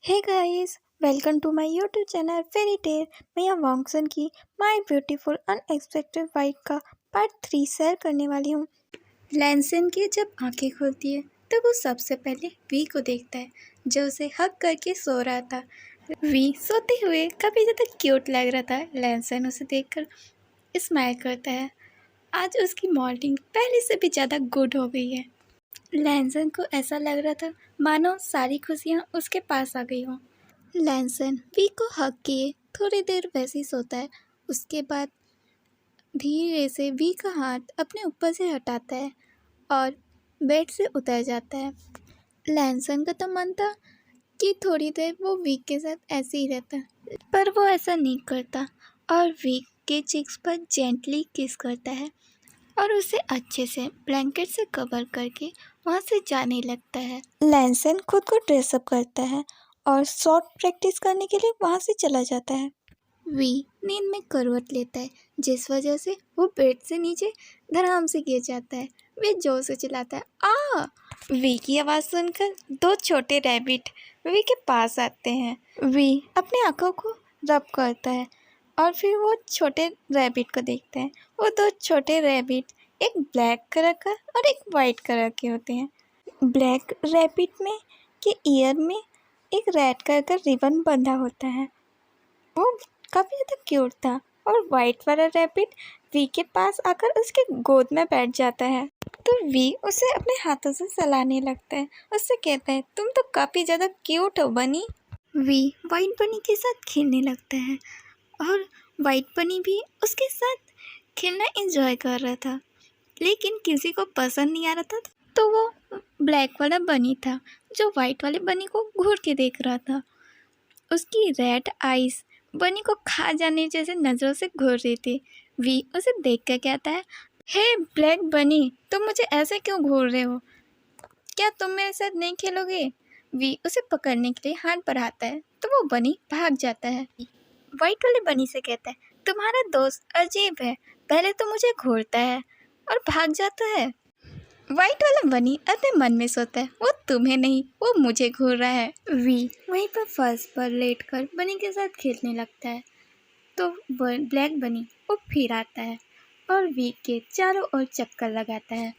Hey guys, welcome to my YouTube channel fairy tale. मैं यहाँ वॉन्गसन की माय ब्यूटीफुल अनएक्सपेक्टेड वाइफ का पार्ट 3 शेयर करने वाली हूँ। लैंसन की जब आंखें खुलती है तो वो सबसे पहले वी को देखता है जो उसे हक करके सो रहा था। वी सोते हुए काफ़ी ज़्यादा क्यूट लग रहा था। लैंसन उसे देखकर स्माइल करता है। आज उसकी मॉर्निंग पहले से भी ज़्यादा गुड हो गई है। लैंसन को ऐसा लग रहा था मानो सारी खुशियाँ उसके पास आ गई हों। लैंसन वी को हग किए थोड़ी देर वैसे ही सोता है। उसके बाद धीरे से वी का हाथ अपने ऊपर से हटाता है और बेड से उतर जाता है। लैंसन का तो मन था कि थोड़ी देर वो वी के साथ ऐसे ही रहता, पर वो ऐसा नहीं करता और वी के चिक्स पर जेंटली किस करता है और उसे अच्छे से ब्लैंकेट से कवर करके वहाँ से जाने लगता है। लैंसन खुद को ड्रेसअप करता है और शॉट प्रैक्टिस करने के लिए वहाँ से चला जाता है। वी नींद में करवट लेता है जिस वजह से वो बेड से नीचे धड़ाम से गिर जाता है। वे जोर से चिल्लाता है आ। वी की आवाज़ सुनकर दो छोटे रैबिट वी के पास आते हैं। वी अपने आंखों को रब करता है और फिर वो छोटे रैबिट को देखते हैं। वो दो छोटे रैबिट एक ब्लैक कलर का और एक वाइट कलर के होते हैं। ब्लैक रैबिट में के ईयर में एक रेड कलर का रिबन बंधा होता है। वो काफ़ी ज़्यादा क्यूट था और वाइट वाला रैबिट वी के पास आकर उसके गोद में बैठ जाता है तो वी उसे अपने हाथों से सहलाने लगता है। उससे कहता है तुम तो काफ़ी ज़्यादा क्यूट हो बनी। वी वाइट बनी के साथ खेलने लगता है और वाइट बनी भी उसके साथ खेलना एंजॉय कर रहा था, लेकिन किसी को पसंद नहीं आ रहा था तो वो ब्लैक वाला बनी था जो वाइट वाले बनी को घूर के देख रहा था। उसकी रेड आइज बनी को खा जाने जैसे नज़रों से घूर रही थी। वी उसे देख कर कहता है हे ब्लैक बनी, तुम मुझे ऐसे क्यों घूर रहे हो? क्या तुम मेरे साथ नहीं खेलोगे? वी उसे पकड़ने के लिए हाथ बढ़ाता है तो वो बनी भाग जाता है। वाइट वाले बनी से कहता है तुम्हारा दोस्त अजीब है, पहले तो मुझे घूरता है और भाग जाता है। वाइट वाला बनी अपने मन में सोचता है वो तुम्हें नहीं, वो मुझे घूर रहा है। वी वहीं पर फर्श पर लेटकर बनी के साथ खेलने लगता है तो ब्लैक बनी वो फिर आता है और वी के चारों ओर चक्कर लगाता है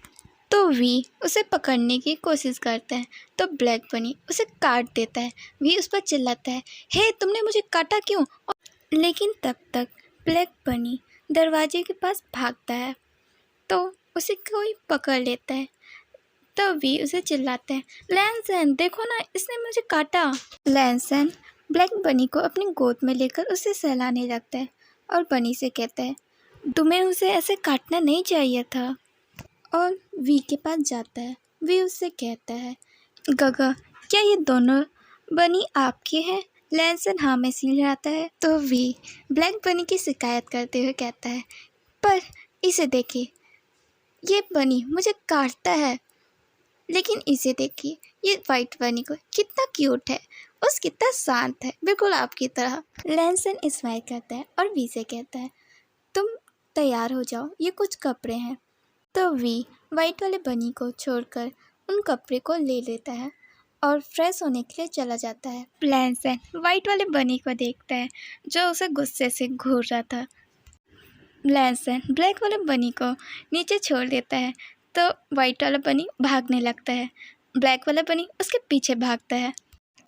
तो वी उसे पकड़ने की कोशिश करता है तो ब्लैक बनी उसे काट देता है। वी उस पर चिल्लाता है हे तुमने मुझे काटा क्यों? लेकिन तब तक ब्लैक बनी दरवाजे के पास भागता है तो उसे कोई पकड़ लेता है तो वी उसे चिल्लाता है लैंसन देखो ना, इसने मुझे काटा। लैंसन ब्लैक बनी को अपनी गोद में लेकर उसे सहलाने लगता है और बनी से कहता है तुम्हें उसे ऐसे काटना नहीं चाहिए था और वी के पास जाता है। वी उससे कहता है गगा क्या ये दोनों बनी आपके हैं? लैंसन हाँ में सिलहाता है तो वी ब्लैक बनी की शिकायत करते हुए कहता है पर इसे देखिए, ये बनी मुझे काटता है, लेकिन इसे देखिए ये वाइट बनी को कितना क्यूट है, उस कितना शांत है, बिल्कुल आपकी तरह। लैंसन स्माइल करता है और वी से कहता है तुम तैयार हो जाओ, ये कुछ कपड़े हैं। तो वी वाइट वाले बनी को छोड़कर उन कपड़े को ले लेता है और फ्रेश होने के लिए चला जाता है। लैंसन वाइट वाले बनी को देखता है जो उसे गुस्से से घूर रहा था। लैंसन ब्लैक वाले बनी को नीचे छोड़ देता है तो वाइट वाला बनी भागने लगता है। ब्लैक वाला बनी उसके पीछे भागता है।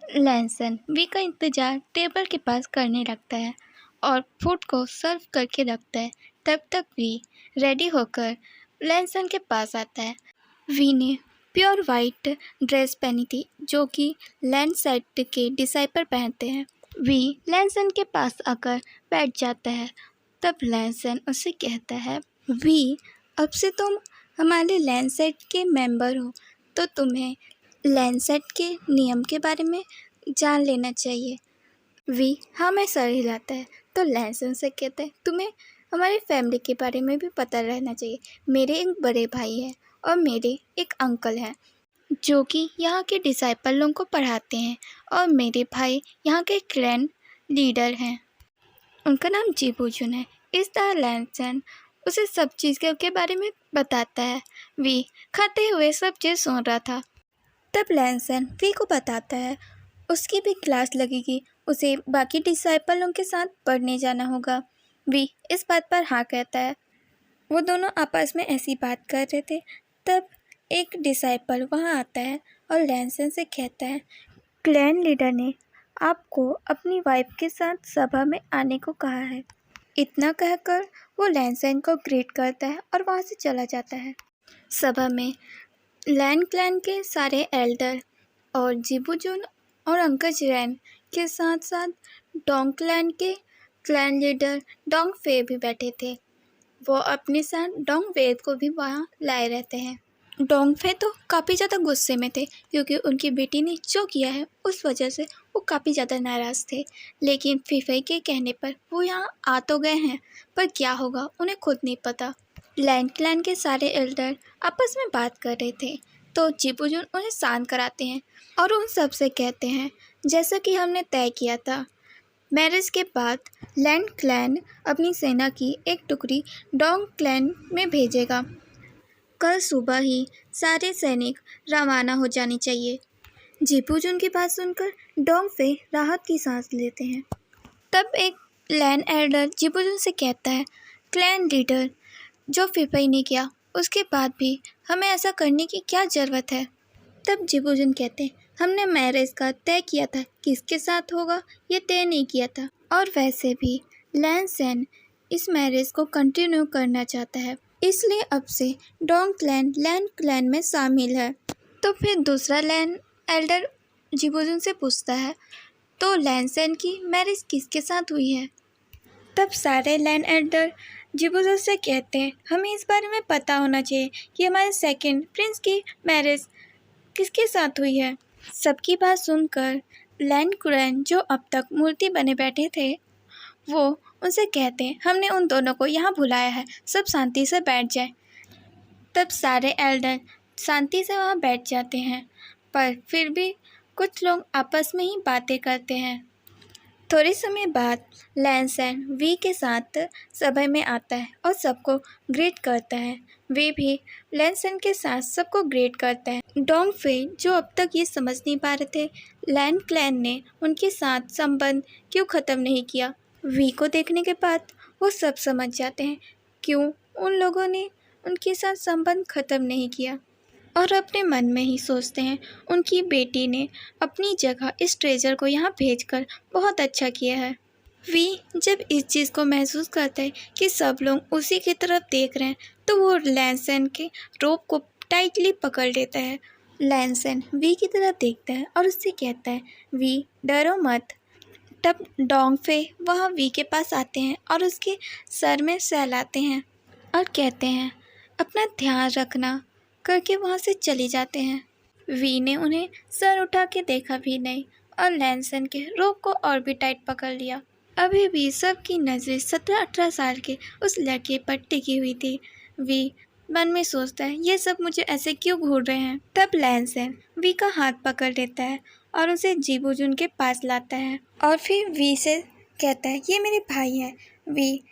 लैंसन वी का इंतज़ार टेबल के पास करने लगता है और फूड को सर्व करके रखता है। तब तक वी रेडी होकर लैंसन के पास आता है। वी ने प्योर वाइट ड्रेस पहनी थी जो कि लैंडसेट के डिसाइपर पहनते हैं। वी लैंसन के पास आकर बैठ जाता है तब लैंसन उसे कहता है वी अब से तुम हमारे लैंडसेट के मेंबर हो तो तुम्हें लैंडसेट के नियम के बारे में जान लेना चाहिए। वी हाँ मैं सर हिलाता है तो लैंसन से कहता है तुम्हें हमारी फैमिली के बारे में भी पता रहना चाहिए। मेरे एक बड़े भाई हैं और मेरे एक अंकल हैं जो कि यहाँ के डिसाइपल लोगों को पढ़ाते हैं और मेरे भाई यहाँ के क्लैन लीडर हैं, उनका नाम जीबूजुन है। इस तरह लैंसन उसे सब चीज़ के बारे में बताता है। वी खाते हुए सब चीज़ सुन रहा था। तब लैंसन वी को बताता है उसकी भी क्लास लगेगी, उसे बाकी डिसाइपलों के साथ पढ़ने जाना होगा। वी इस बात पर हाँ कहता है। वो दोनों आपस में ऐसी बात कर रहे थे, तब एक डिसाइपल वहाँ आता है और लैंसन से कहता है, क्लैन लीडर ने आपको अपनी वाइफ के साथ सभा में आने को कहा है। इतना कहकर वो लैंसन को ग्रीट करता है और वहाँ से चला जाता है। सभा में लैन क्लैन के सारे एल्डर और जिबुजुन और अंकल जिरैन के साथ साथ डोंग क्लैन के क्लैन लीडर डोंग फे भी बैठे थे। वो अपने साथ डोंग वेद को भी वहाँ लाए रहते हैं। डोंग फे तो काफ़ी ज़्यादा गुस्से में थे क्योंकि उनकी बेटी ने जो किया है उस वजह से वो काफ़ी ज़्यादा नाराज़ थे। लेकिन फीफई के कहने पर वो यहाँ आ तो गए हैं, पर क्या होगा उन्हें खुद नहीं पता। लैन क्लैन के सारे एल्डर आपस में बात कर रहे थे, तो जिबुजुन उन्हें शांत कराते हैं और उन सब से कहते हैं, जैसा कि हमने तय किया था, मैरिज के बाद लैन क्लैन अपनी सेना की एक टुकड़ी डोंग क्लैन में भेजेगा। कल सुबह ही सारे सैनिक रवाना हो जाने चाहिए। जिबुजुन की बात सुनकर डोंग फे राहत की सांस लेते हैं। तब एक लैन एल्डर जिबुजुन से कहता है, क्लैन लीडर, जो फीफई ने किया उसके बाद भी हमें ऐसा करने की क्या ज़रूरत है। तब जिबुजुन कहते हैं, हमने मैरिज का तय किया था, किसके साथ होगा ये तय नहीं किया था, और वैसे भी लैन इस मैरिज को कंटिन्यू करना चाहता है, इसलिए अब से डोंग क्लैन लैन क्लैन में शामिल है। तो फिर दूसरा लैन एल्डर जिबुजुन से पूछता है, तो लैन की मैरिज किसके साथ हुई है। तब सारे लैन एल्डर जिबुजुन से कहते हैं, हमें इस बारे में पता होना चाहिए कि हमारे सेकंड प्रिंस की मैरिज किसके साथ हुई है। सबकी बात सुनकर लैन क्लैन जो अब तक मूर्ति बने बैठे थे, वो उनसे कहते हैं, हमने उन दोनों को यहाँ बुलाया है, सब शांति से बैठ जाए। तब सारे एल्डर शांति से वहाँ बैठ जाते हैं, पर फिर भी कुछ लोग आपस में ही बातें करते हैं। थोड़े समय बाद लैंसन वी के साथ सभा में आता है और सबको ग्रीट करता है। वे भी लैंसन के साथ सबको ग्रीट करता है। डोंग फे जो अब तक ये समझ नहीं पा रहे थे लैन क्लैन ने उनके साथ संबंध क्यों ख़त्म नहीं किया, वी को देखने के बाद वो सब समझ जाते हैं क्यों उन लोगों ने उनके साथ संबंध ख़त्म नहीं किया, और अपने मन में ही सोचते हैं, उनकी बेटी ने अपनी जगह इस ट्रेजर को यहाँ भेजकर बहुत अच्छा किया है। वी जब इस चीज़ को महसूस करता है कि सब लोग उसी की तरफ देख रहे हैं, तो वो लैंसन के रोप को टाइटली पकड़ लेता है। लैंसन वी की तरफ देखता है और उससे कहता है, वी डरो मत। तब डोंग फे वहाँ वी के पास आते हैं और उसके सर में सहलाते हैं और कहते हैं, अपना ध्यान रखना करके वहाँ से चले जाते हैं। वी ने उन्हें सर उठा के देखा भी नहीं और लैंसन के रोप को और भी टाइट पकड़ लिया। अभी भी सबकी नज़रें 17-18 साल के उस लड़के पर टिकी हुई थी। वी मन में सोचता है, ये सब मुझे ऐसे क्यों घूर रहे हैं। तब लैंसन वी का हाथ पकड़ लेता है और उसे जिबुजुन के पास लाता है और फिर वी से कहता है, ये मेरे भाई हैं। वी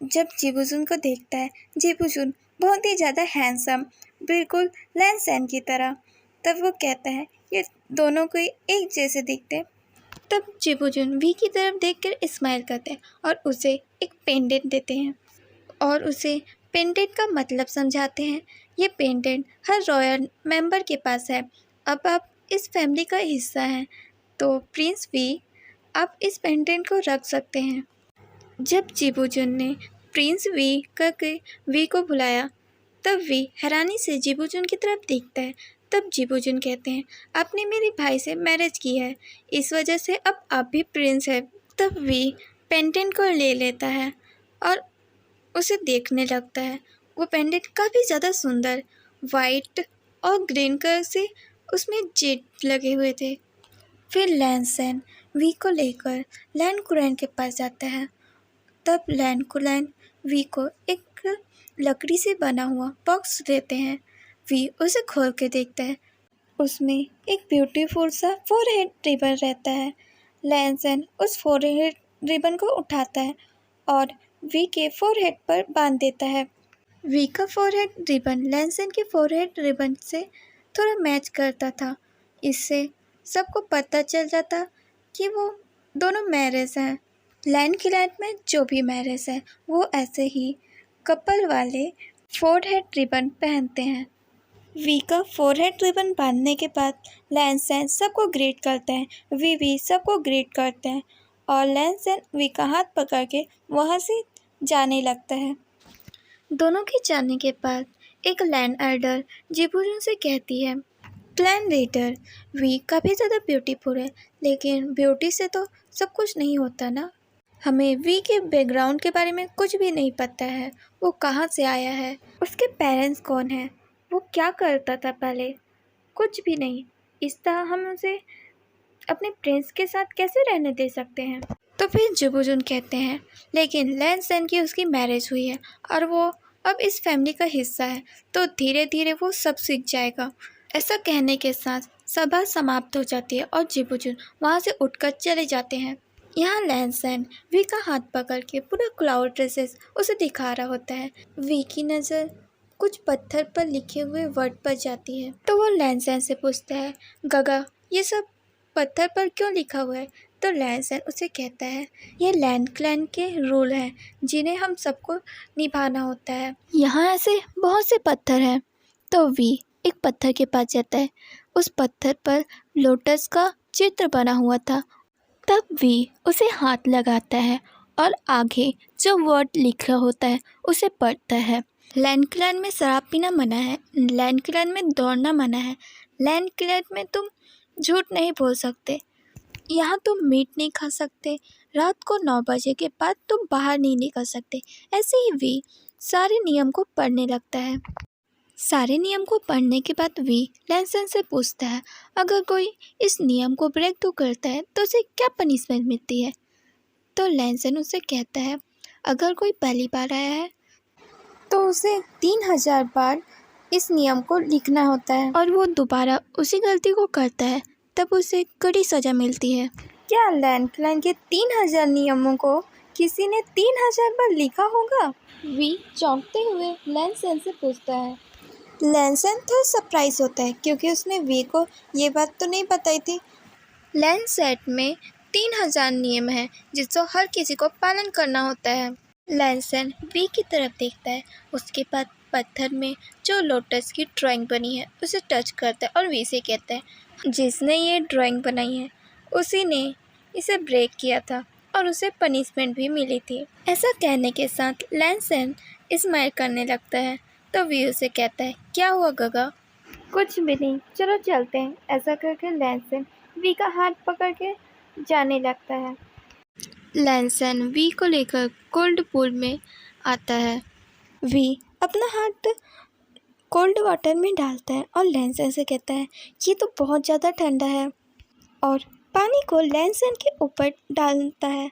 जब जिबुजुन को देखता है, जिबुजुन बहुत ही ज़्यादा हैंडसम, बिल्कुल लैंसन की तरह। तब वो कहता है, ये दोनों को एक जैसे दिखते हैं। तब जिबुजुन वी की तरफ देखकर स्माइल करते हैं और उसे एक पेंडेंट देते हैं और उसे पेंडेंट का मतलब समझाते हैं। ये पेंडेंट हर रॉयल मेंबर के पास है। अब आप इस फैमिली का हिस्सा हैं, तो प्रिंस वी आप इस पेंडेंट को रख सकते हैं। जब जिबुजुन ने प्रिंस वी करके वी को बुलाया, तब वी हैरानी से जिबुजुन की तरफ देखता है। तब जिबुजुन कहते हैं, आपने मेरे भाई से मैरिज की है, इस वजह से अब आप भी प्रिंस है। तब वी पेंडेंट को ले लेता है और उसे देखने लगता है। वो पेंडेंट काफ़ी ज़्यादा सुंदर वाइट और ग्रीन कलर से उसमें जेड लगे हुए थे। फिर लैंसन वी को लेकर लैन कुरैन के पास जाता है। तब लैन कुरैन वी को एक लकड़ी से बना हुआ बॉक्स देते हैं। वी उसे खोल के देखता है, उसमें एक ब्यूटीफुल सा फोरहेड रिबन रहता है। लैंसन उस फोरहेड रिबन को उठाता है और वी के फोरहेड पर बांध देता है। वी का फोरहेड रिबन लैंसन के फोरहेड रिबन से थोड़ा मैच करता था, इससे सबको पता चल जाता कि वो दोनों मैरिज हैं। लैंड क्लैन में जो भी मैरिज है वो ऐसे ही कपल वाले फोरहेड रिबन पहनते हैं। वी का फोरहेड रिबन बांधने के बाद लैंसन सबको ग्रीट करते हैं। वी भी सबको ग्रीट करते हैं और लैंसन वी का हाथ पकड़ के वहाँ से जाने लगता है। दोनों के जाने के बाद एक लैंड एल्डर जिबूजन से कहती है, क्लैन लीडर, वी काफ़ी ज़्यादा ब्यूटीफुल है, लेकिन ब्यूटी से तो सब कुछ नहीं होता ना। हमें वी के बैकग्राउंड के बारे में कुछ भी नहीं पता है। वो कहाँ से आया है, उसके पेरेंट्स कौन हैं, वो क्या करता था पहले, कुछ भी नहीं। इस तरह हम उसे अपने प्रिंस के साथ कैसे रहने दे सकते हैं। तो फिर जुबुजुन कहते हैं, लेकिन लैंसन की उसकी मैरिज हुई है और वो अब इस फैमिली का हिस्सा है, तो धीरे धीरे वो सब सीख जाएगा। ऐसा कहने के साथ सभा समाप्त हो जाती है और जिबुजुन वहाँ से उठकर चले जाते हैं। यहाँ लैंसन वी का हाथ पकड़ के पूरा क्लाउड ड्रेसेस उसे दिखा रहा होता है। वी की नज़र कुछ पत्थर पर लिखे हुए वर्ड पर जाती है, तो वो लैंसन से पूछता है, गगा ये सब पत्थर पर क्यों लिखा हुआ है। तो लैंसन उसे कहता है, ये लैंड क्लैन के रूल हैं जिन्हें हम सबको निभाना होता है। यहाँ ऐसे बहुत से पत्थर हैं। तो वी एक पत्थर के पास जाता है। उस पत्थर पर लोटस का चित्र बना हुआ था। तब वी उसे हाथ लगाता है और आगे जो वर्ड लिखा होता है उसे पढ़ता है। लैंड क्लैन में शराब पीना मना है, लैंड क्लैन में दौड़ना मना है, लैंड क्लैन में तुम झूठ नहीं बोल सकते, यहाँ तुम मीट नहीं खा सकते, रात को 9 बजे के बाद तुम बाहर नहीं निकल सकते। ऐसे ही वी सारे नियम को पढ़ने लगता है। सारे नियम को पढ़ने के बाद वी लैंसन से पूछता है, अगर कोई इस नियम को ब्रेक तो करता है तो उसे क्या पनिशमेंट मिलती है। तो लैंसन उसे कहता है, अगर कोई पहली बार आया है तो उसे 3000 बार इस नियम को लिखना होता है और वो दोबारा उसी गलती को करता है तब उसे कड़ी सज़ा मिलती है। क्या लैंड क्लैन के 3000 नियमों को किसी ने 3000 बार लिखा होगा। वी चौंकते हुए लैंसन से पूछता है। लैंसन थोड़ा सरप्राइज होता है क्योंकि उसने वी को ये बात तो नहीं बताई थी। लैंड सेट में 3000 नियम हैं जिसको हर किसी को पालन करना होता है। लैंसन वी की तरफ देखता है, उसके बाद पत्थर में जो लोटस की ड्राइंग बनी है उसे टच करता है और वी से कहता है, जिसने ये ड्राइंग बनाई है उसी ने इसे ब्रेक किया था और उसे पनिशमेंट भी मिली थी। ऐसा कहने के साथ लैंसन स्माइल करने लगता है। तो वी उसे कहता है, क्या हुआ गगा। कुछ भी नहीं, चलो चलते हैं। ऐसा करके लैंसन वी का हाथ पकड़ के जाने लगता है। लैंसन वी को लेकर कोल्ड पूल में आता है। वी अपना हाथ कोल्ड वाटर में डालता है और लैंसन से कहता है, ये तो बहुत ज़्यादा ठंडा है, और पानी को लैंसन के ऊपर डालता है।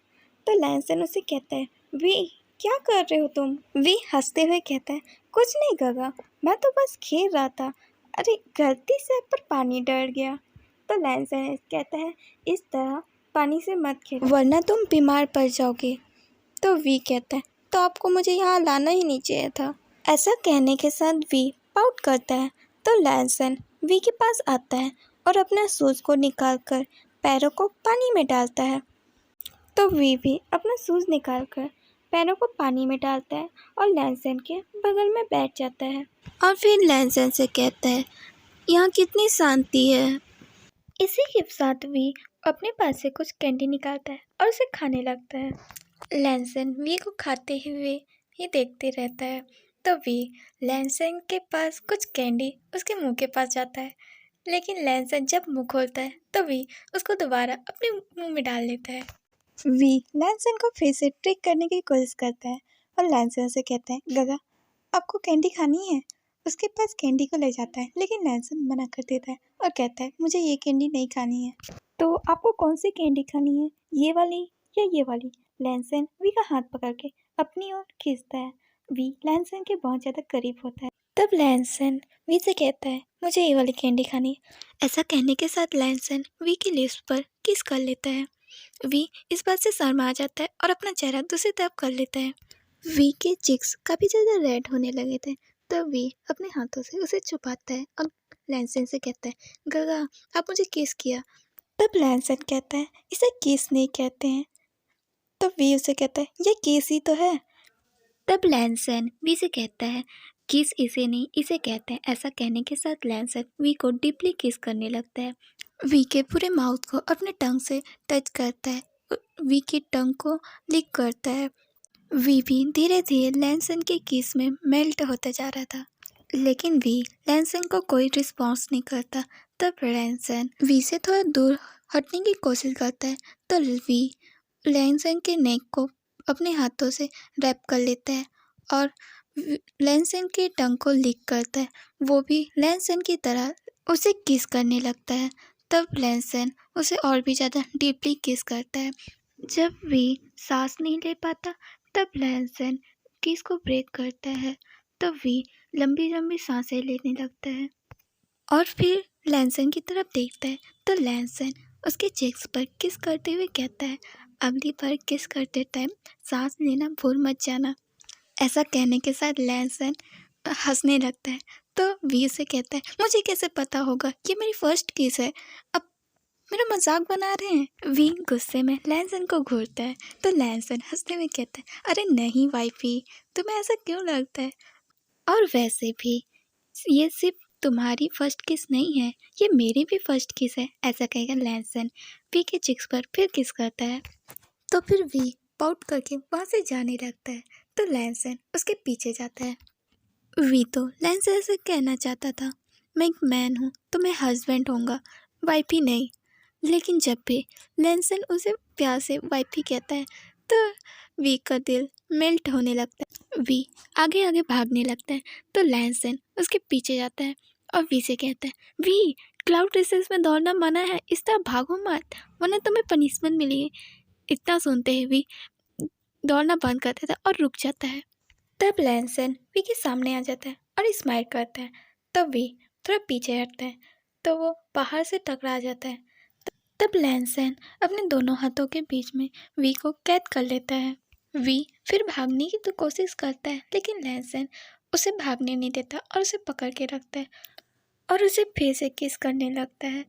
तो लैंसन उसे कहता है, वी क्या कर रहे हो तुम। वी हंसते हुए कहता है, कुछ नहीं गगा, मैं तो बस खेल रहा था, अरे गलती से पर पानी डर गया। तो लैंसन कहता है, इस तरह पानी से मत खेलो वरना तुम बीमार पड़ जाओगे। तो वी कहता है, तो आपको मुझे यहाँ लाना ही नहीं चाहिए था। ऐसा कहने के साथ वी पाउट करता है। तो लैंसन वी के पास आता है और अपना शूज़ को निकाल कर पैरों को पानी में डालता है। तो वी भी अपना शूज़ निकाल कर पैरों को पानी में डालता है और लैंसन के बगल में बैठ जाता है और फिर लैंसन से कहता है, यहाँ कितनी शांति है। इसी के साथ वी अपने पास से कुछ कैंडी निकालता है और उसे खाने लगता है। लैंसन वी को खाते हुए ही देखते रहता है। तो वी लैंसन के पास कुछ कैंडी उसके मुंह के पास जाता है, लेकिन लैंसन जब मुंह खोलता है तो वी उसको दोबारा अपने मुंह में डाल लेता है। वी लैंसन को फिर से ट्रिक करने की कोशिश करता है और लैंसन से कहता है, गगा आपको कैंडी खानी है। उसके पास कैंडी को ले जाता है, लेकिन लैंसन मना कर देता है और कहता है, मुझे ये कैंडी नहीं खानी है। तो आपको कौन सी कैंडी खानी है, ये वाली या ये वाली। लैंसन वी का हाथ पकड़ के अपनी ओर खींचता है। वी लैंसन के बहुत ज़्यादा करीब होता है। तब लैंसन वी से कहता है, मुझे ये वाली कैंडी खानी है। ऐसा कहने के साथ लैंसन वी की लिप्स पर किस कर लेता है। वी इस बात से शर्मा जाता है और अपना चेहरा दूसरी तरफ कर लेता है। वी के चिक्स काफ़ी ज़्यादा रेड होने लगे थे। तब वी अपने हाथों से उसे छुपाता है और लैंसन से कहता है, गगा आप मुझे किस किया, तब लैंसन कहता है इसे किस नहीं कहते हैं। तो वी उसे कहता है ये किस ही तो है। तब लैंसन वी से कहता है किस इसे नहीं इसे कहते हैं। ऐसा कहने के साथ लैंसन वी को डीपली किस करने लगता है। वी के पूरे माउथ को अपने टंग से टच करता है, वी की टंग को लिक करता है। वी भी धीरे धीरे लैंसन के किस में मेल्ट होता जा रहा था, लेकिन वी लैंसन को कोई रिस्पॉन्स नहीं करता। तब लैंसन वी से थोड़ा दूर हटने की कोशिश करता है, तो वी लैंसन के नेक को अपने हाथों से रैप कर लेता है और लैंसन के टंग को लिक करता है। वो भी लैंसन की तरह उसे किस करने लगता है। तब लैंसन उसे और भी ज़्यादा डीपली किस करता है। जब वी सांस नहीं ले पाता तब लैंसन किस को ब्रेक करता है। तब वी लंबी लंबी सांसें लेने लगता है और फिर लैंसन की तरफ देखता है, तो लैंसन उसके चेक्स पर किस करते हुए कहता है अगली बार किस करते टाइम सांस लेना भूल मत जाना। ऐसा कहने के साथ लैंसन हंसने लगता है, तो वी से कहता है मुझे कैसे पता होगा, ये मेरी फर्स्ट किस है, अब मेरा मजाक बना रहे हैं। वी गुस्से में लैंसन को घूरता है, तो लैंसन हंसते हुए कहता है अरे नहीं वाइफी, तुम्हें ऐसा क्यों लगता है, और वैसे भी ये सिर्फ तुम्हारी फर्स्ट किस नहीं है, ये मेरी भी फर्स्ट किस है। ऐसा कहेगा लैंसन वी के चिक्स पर फिर किस करता है। तो फिर वी पाउट करके वहाँ से जाने लगता है, तो लैंसन उसके पीछे जाता है। वी तो लैंसन से कहना चाहता था मैं एक मैन हूँ तो मैं हस्बैंड होऊंगा, वाइफ ही नहीं। लेकिन जब भी लैंसन उसे प्यार से वाइफ ही कहता है तो वी का दिल मेल्ट होने लगता है। वी आगे आगे भागने लगता है, तो लैंसन उसके पीछे जाता है और वी से कहता है वी क्लाउड रेसेस में दौड़ना मना है, इस तरह भागो मत वरना तुम्हें पनिशमेंट मिलेगी। इतना सुनते ही वी दौड़ना बंद कर देता है और रुक जाता है। तब लैंसन वी के सामने आ जाता है और स्माइल करता है। तब वी थोड़ा पीछे हटता है तो वो बाहर से टकरा जाता है। तब लैंसन अपने दोनों हाथों के बीच में वी को कैद कर लेता है। वी फिर भागने की तो कोशिश करता है, लेकिन लैंसन उसे भागने नहीं देता और उसे पकड़ के रखता है और उसे फिर से किस करने लगता है।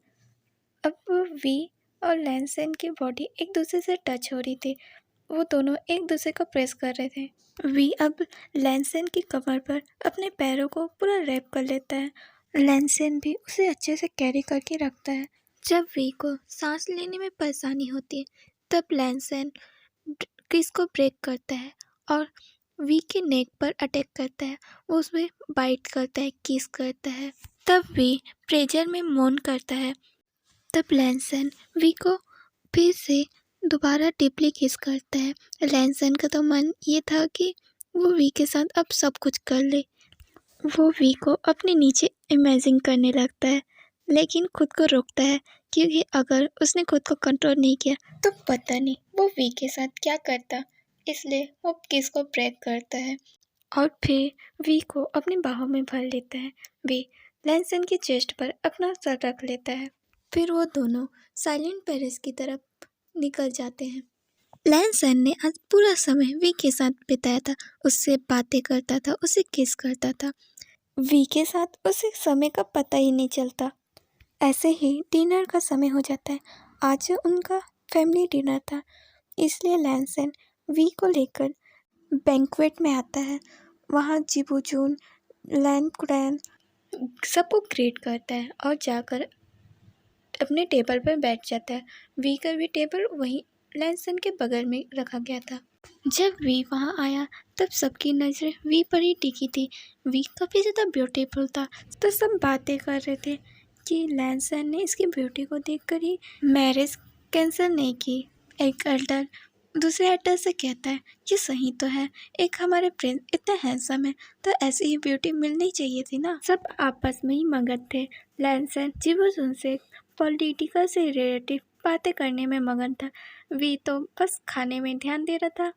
अब वी और लैंसन की बॉडी एक दूसरे से टच हो रही थी, वो दोनों एक दूसरे को प्रेस कर रहे थे। वी अब लैंसन की कमर पर अपने पैरों को पूरा रैप कर लेता है। लैंसन भी उसे अच्छे से कैरी करके रखता है। जब वी को सांस लेने में परेशानी होती है तब लैंसन किस को ब्रेक करता है और वी के नेक पर अटैक करता है। वो उसमें बाइट करता है, किस करता है। तब वी प्रेजर में मोन करता है। तब लैंसन वी को फिर से दोबारा डीपली किस करता है। लैंसन का तो मन ये था कि वो वी के साथ अब सब कुछ कर ले। वो वी को अपने नीचे इमेजिन करने लगता है, लेकिन खुद को रोकता है क्योंकि अगर उसने खुद को कंट्रोल नहीं किया तो पता नहीं वो वी के साथ क्या करता, इसलिए वो किस को ब्रेक करता है और फिर वी को अपनी बाहों में भर लेता है। वी लैंसन की चेस्ट पर अपना सर रख लेता है। फिर वो दोनों साइलेंट पेरिस की तरफ निकल जाते हैं। लैंसन ने आज पूरा समय वी के साथ बिताया था, उससे बातें करता था, उसे किस करता था। वी के साथ उसे समय का पता ही नहीं चलता। ऐसे ही डिनर का समय हो जाता है। आज उनका फैमिली डिनर था, इसलिए लैंसन वी को लेकर बैंक्वेट में आता है। वहाँ जिबूजून लैन कुरैन सबको ग्रीट करता है और जाकर अपने टेबल पर बैठ जाता है। वी का भी टेबल वहीं लैंसन के बगल में रखा गया था। जब वी वहाँ आया तब सबकी नज़र वी पर ही टिकी थी। वी काफ़ी ज़्यादा ब्यूटीफुल था, तो सब बातें कर रहे थे कि लैंसन ने इसकी ब्यूटी को देखकर ही मैरिज कैंसिल नहीं की। एक एल्डर दूसरे एल्डर से कहता है ये सही तो है, एक हमारे प्रिंस इतना हैंडसम है तो ऐसी ही ब्यूटी मिलनी चाहिए थी ना। सब आपस में ही मगन थे। लैंसन जिबूजून से पॉलिटिकल से रिलेटिव बातें करने में मगन था। वी तो बस खाने में ध्यान दे रहा था।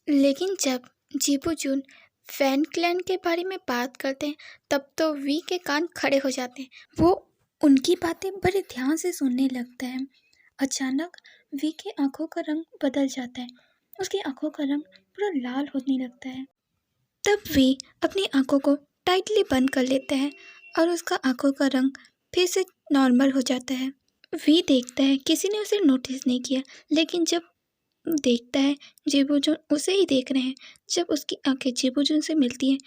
लेकिन जब जिबूजून फैन क्लैन के बारे में बात करते हैं तब तो वी के कान खड़े हो जाते हैं। वो उनकी बातें बड़े ध्यान से सुनने लगता है। अचानक वी की आंखों का रंग बदल जाता है, उसकी आंखों का रंग पूरा लाल होने लगता है। तब वी अपनी आंखों को टाइटली बंद कर लेता है और उसका आंखों का रंग फिर से नॉर्मल हो जाता है। वी देखता है किसी ने उसे नोटिस नहीं किया, लेकिन जब देखता है जिबोजुन उसे ही देख रहे हैं। जब उसकी आंखें जिबोजुन से मिलती हैं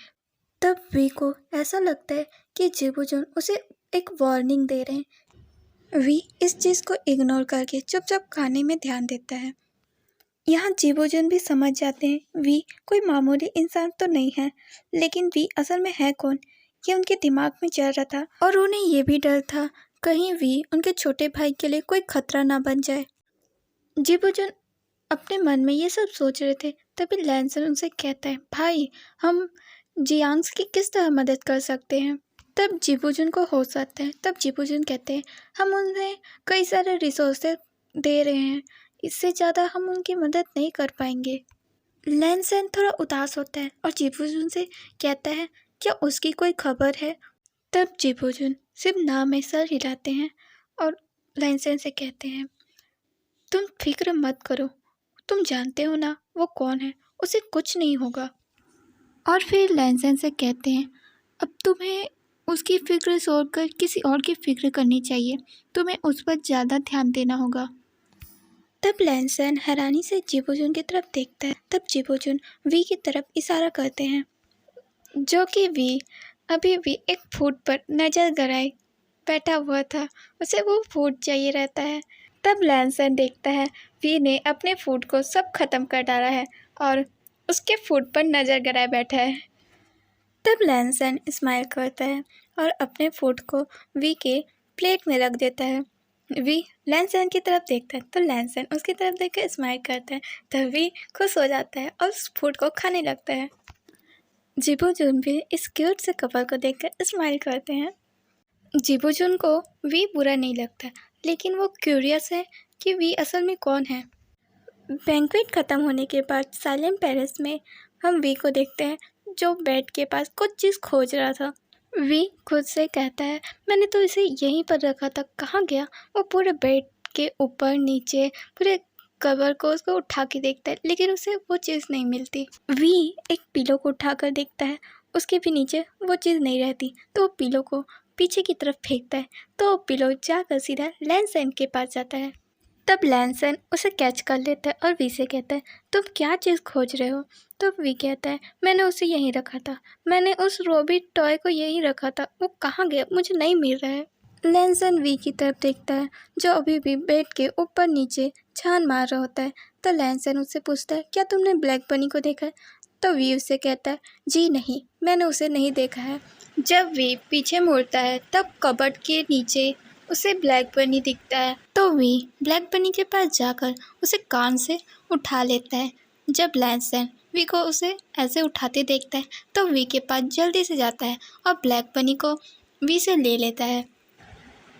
तब वी को ऐसा लगता है कि जिबोजुन उसे एक वार्निंग दे रहे हैं। वी इस चीज़ को इग्नोर करके चुपचाप खाने में ध्यान देता है। यहाँ जिबोजुन भी समझ जाते हैं वी कोई मामूली इंसान तो नहीं है, लेकिन वी असल में है कौन, ये उनके दिमाग में चल रहा था। और उन्हें ये भी डर था कहीं वी उनके छोटे भाई के लिए कोई खतरा ना बन जाए। जिबोजुन अपने मन में ये सब सोच रहे थे, तभी लैंसन उनसे कहता है, भाई हम जियांग्स की किस तरह मदद कर सकते हैं। तब जिबोजुन को होश आता है। तब जिबोजुन कहते हैं, हम उन्हें कई सारे रिसोर्सेज दे रहे हैं, इससे ज़्यादा हम उनकी मदद नहीं कर पाएंगे। लैंसन थोड़ा उदास होता है और जिबोजुन से कहता है, क्या उसकी कोई खबर है। तब जिबोजुन सिर्फ नाम में सर हिलाते हैं और लैंसन से कहते हैं, तुम फिक्र मत करो, तुम जानते हो ना वो कौन है, उसे कुछ नहीं होगा। और फिर लैंसन से कहते हैं, अब तुम्हें उसकी फिक्र छोड़कर किसी और की फिक्र करनी चाहिए, तुम्हें उस पर ज़्यादा ध्यान देना होगा। तब लैंसन हैरानी से जिबोजुन की तरफ देखता है। तब जिबोजुन वी की तरफ इशारा करते हैं, जो कि वी अभी भी एक फूड पर नज़र गड़ाए बैठा हुआ था, उसे वो फूड चाहिए रहता है। तब लैंसन देखता है वी ने अपने फूड को सब खत्म कर डाला है और उसके फूड पर नज़र गड़ाए बैठा है। तब लैंसन स्माइल करता है और अपने फूड को वी के प्लेट में रख देता है। वी लैंसन की तरफ देखता है तो लैंसन उसकी तरफ देख कर स्माइल करता है। तब वी खुश हो जाता है और उस फूड को खाने लगता है। जिबोजुन भी इस क्यूट से कपल को देखकर स्माइल करते हैं। जिबोजुन को वी बुरा नहीं लगता, लेकिन वो क्यूरियस है कि वी असल में कौन है। बैंक्वेट ख़त्म होने के बाद साइलेंट पेरिस में हम वी को देखते हैं, जो बेड के पास कुछ चीज़ खोज रहा था। वी खुद से कहता है, मैंने तो इसे यहीं पर रखा था, कहाँ गया। वो पूरे बेड के ऊपर नीचे पूरे कवर को उसको उठा के देखता है, लेकिन उसे वो चीज़ नहीं मिलती। वी एक पिलो को उठाकर देखता है, उसके भी नीचे वो चीज़ नहीं रहती, तो वो पिलो को पीछे की तरफ फेंकता है, तो वो पिलो जाकर सीधा लैंसन के पास जाता है। तब लैंसन उसे कैच कर लेता है और वी से कहता है, तुम क्या चीज़ खोज रहे हो। तब वी कहता है, मैंने उसे यहीं रखा था, मैंने उस रोबिट टॉय को यहीं रखा था, वो कहाँ गया, मुझे नहीं मिल रहा है। लैंसन वी की तरफ देखता है, जो अभी भी बेड के ऊपर नीचे छान मार रहा होता है। तो लैंसन उससे पूछता है, क्या तुमने ब्लैक बनी को देखा है। तो वी उससे कहता है, जी नहीं, मैंने उसे नहीं देखा है। जब वी पीछे मुड़ता है तब कबर्ड के नीचे उसे ब्लैक बनी दिखता है, तो वी ब्लैक बनी के पास जाकर उसे कान से उठा लेता है। जब लैंसन वी को उसे ऐसे उठाते देखता है तो वी के पास जल्दी से जाता है और ब्लैक बनी को वी से ले लेता है।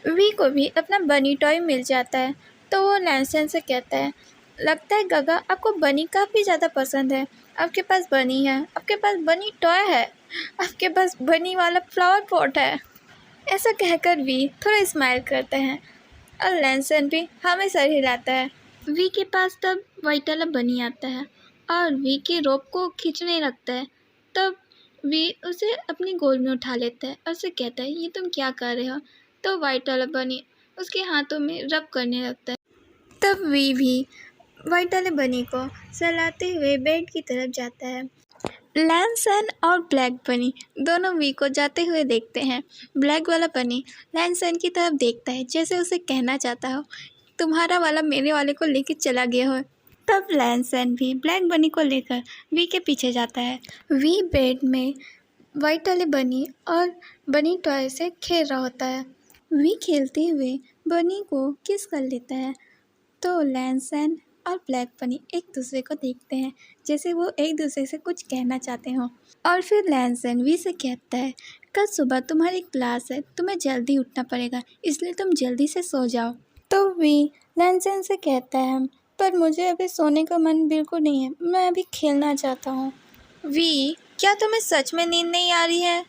वी को भी अपना बनी टॉय मिल जाता है, तो वो लैंसन से कहता है, लगता है गगा आपको बनी काफ़ी ज़्यादा पसंद है, आपके पास बनी है, आपके पास बनी टॉय है, आपके पास बनी वाला फ्लावर पॉट है। ऐसा कहकर वी थोड़ा स्माइल करते हैं और लैंसन भी हमें सर हिलाता है। वी के पास तब वाइट वाला बनी आता है और वी के रोप को खींचने लगता है। तब वी उसे अपनी गोद में उठा लेता है और उसे कहता है, ये तुम क्या कर रहे हो। तो वाइट वाला बनी उसके हाथों में रब करने लगता है। तब वी भी वाइट वाले बनी को सहलाते हुए बेड की तरफ जाता है। लैंसन और ब्लैक बनी दोनों वी को जाते हुए देखते हैं। ब्लैक वाला बनी लैंसन की तरफ देखता है, जैसे उसे कहना चाहता हो, तुम्हारा वाला मेरे वाले को लेकर चला गया हो। तब लैंसन भी ब्लैक बनी को लेकर वी के पीछे जाता है। वी बेड में वाइट वाले बनी और बनी टॉय से खेल रहा होता है। वी खेलते हुए बनी को किस कर लेता है, तो लैंसन और ब्लैक बनी एक दूसरे को देखते हैं, जैसे वो एक दूसरे से कुछ कहना चाहते हों। और फिर लैंसन वी से कहता है, कल सुबह तुम्हारी क्लास है, तुम्हें जल्दी उठना पड़ेगा, इसलिए तुम जल्दी से सो जाओ। तो वी लैंसन से कहता है, पर मुझे अभी सोने का मन बिल्कुल नहीं है, मैं अभी खेलना चाहता हूँ। वी, क्या तुम्हें सच में नींद नहीं आ रही है।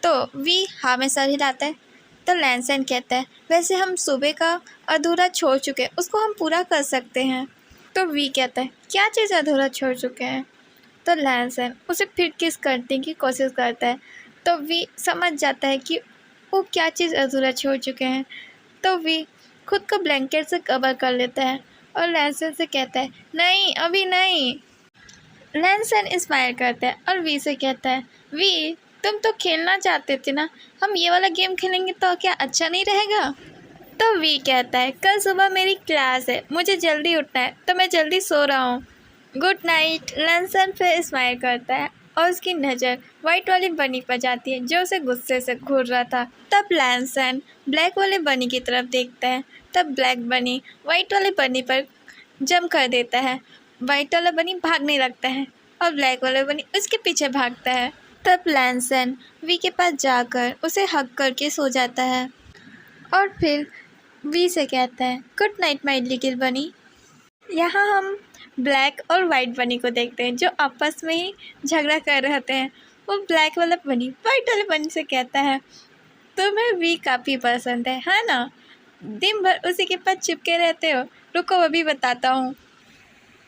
तो वी हाँ में सर हिलाता है। तो लैंसन कहता है, वैसे हम सुबह का अधूरा छोड़ चुके हैं, उसको हम पूरा कर सकते हैं। तो वी कहता है, क्या चीज़ अधूरा छोड़ चुके हैं। तो लैंसन उसे फिर किस करने की कोशिश करता है, तो वी समझ जाता है कि वो क्या चीज़ अधूरा छोड़ चुके हैं। तो वी खुद को ब्लैंकेट से कवर कर लेता है और लैंसन से कहता है नहीं अभी नहीं। लैंसन स्माइल करता है और वी से कहता है वी तुम तो खेलना चाहते थे ना, हम ये वाला गेम खेलेंगे तो क्या अच्छा नहीं रहेगा। तो वी कहता है कल सुबह मेरी क्लास है, मुझे जल्दी उठना है तो मैं जल्दी सो रहा हूँ, गुड नाइट। लैंसन फिर स्माइल करता है और उसकी नज़र वाइट वाली बनी पर जाती है जो उसे गुस्से से घूर रहा था। तब लैंसन ब्लैक वाले बनी की तरफ देखता है। तब ब्लैक बनी वाइट वाले बनी पर जंप कर देता है। वाइट वाला बनी भागने लगता है और ब्लैक वाला बनी उसके पीछे भागता है। तब लैंसन वी के पास जाकर उसे हग करके सो जाता है और फिर वी से कहता है गुड नाइट माय लिटिल बनी। यहाँ हम ब्लैक और वाइट बनी को देखते हैं जो आपस में ही झगड़ा कर रहे होते हैं। वो ब्लैक वाला बनी वाइट वाले बनी से कहता है तुम्हें वी काफ़ी पसंद है ना, दिन भर उसी के पास चिपके रहते हो, रुको अभी बताता हूँ।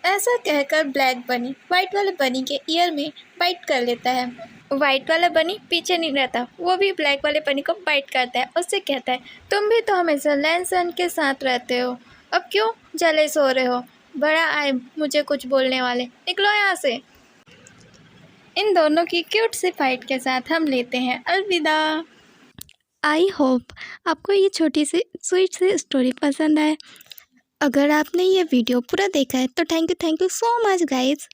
ऐसा कहकर ब्लैक बनी वाइट वाले बनी के ईयर में बाइट कर लेता है। वाइट वाला बनी पीछे नहीं रहता, वो भी ब्लैक वाले बनी को बाइट करता है। उससे कहता है तुम भी तो हमेशा लैंसन के साथ रहते हो, अब क्यों जलेस हो रहे हो, बड़ा आए मुझे कुछ बोलने वाले, निकलो यहाँ से। इन दोनों की क्यूट सी फाइट के साथ हम लेते हैं अलविदा। आई होप आपको ये छोटी सी स्वीट सी स्टोरी पसंद आए। अगर आपने ये वीडियो पूरा देखा है तो thank you so much guys.